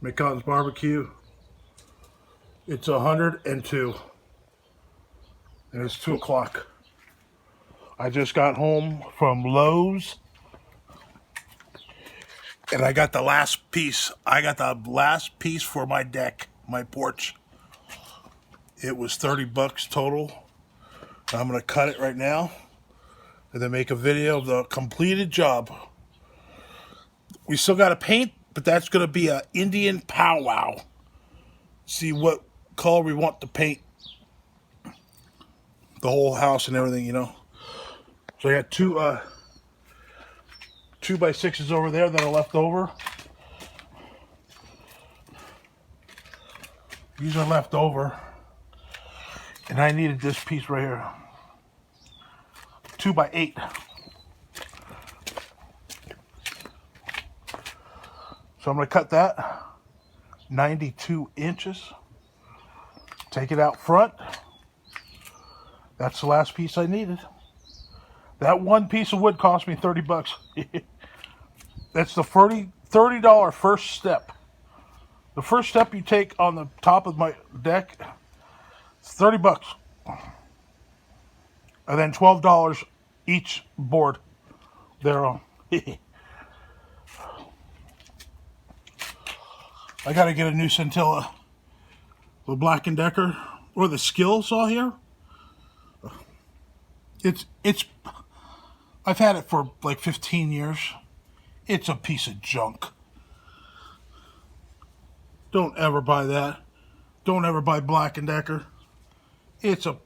McConn's Barbecue. It's 102, and it's 2 o'clock. I just got home from Lowe's, and I got the last piece. I got the last piece for my deck, my porch. It was 30 bucks total. I'm gonna cut it right now, and then make a video of the completed job. We still got to paint, but that's gonna be an Indian powwow. See what color we want to paint the whole house and everything, you know. So I got two 2x6s over there that are left over. These are left over, and I needed this piece right here, 2x8. So I'm gonna cut that 92 inches. Take it out front. That's the last piece I needed. That one piece of wood cost me 30 bucks. That's the $30 first step. The first step you take on the top of my deck, it's 30 bucks. And then $12 each board thereon. I gotta get a new scintilla. The Black & Decker or the skill saw here. It's I've had it for like 15 years. It's a piece of junk. Don't ever buy that. Don't ever buy Black & Decker. It's a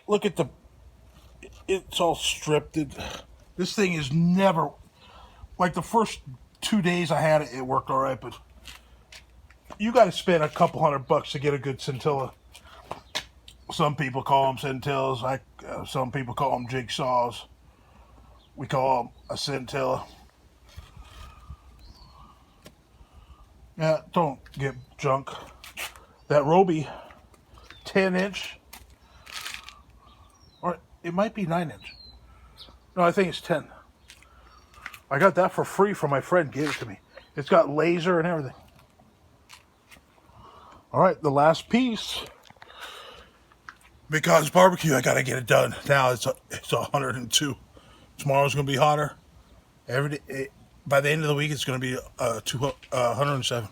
look at the it's all stripped. This thing is never like the first 2 days I had it, it worked all right, but you got to spend a couple $100 to get a good scintilla. Some people call them scintillas. Some people call them jigsaws. We call them a scintilla. Yeah, don't get junk. That Roby 10-inch, or it might be 9-inch. No, I think it's 10. I got that for free from my friend. Gave it to me. It's got laser and everything. All right, the last piece. Because barbecue, I gotta get it done. Now it's 102. Tomorrow's gonna be hotter. Every day, by the end of the week, it's gonna be 107.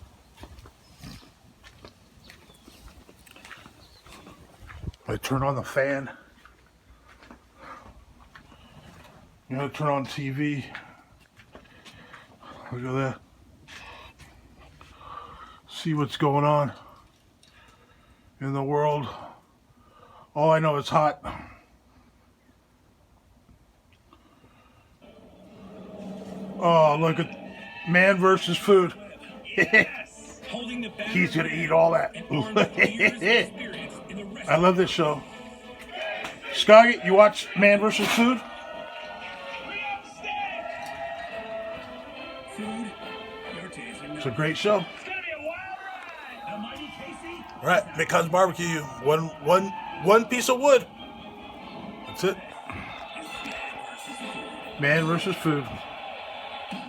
I turn on the fan. You know, turn on TV. Look at that. See what's going on in the world. All I know is hot. Oh, look at man versus food. He's gonna eat all that. I love this show. Scotty, you watch Man versus Food? It's a great show. All right, McConn's Barbecue. One piece of wood. That's it. Man versus Food.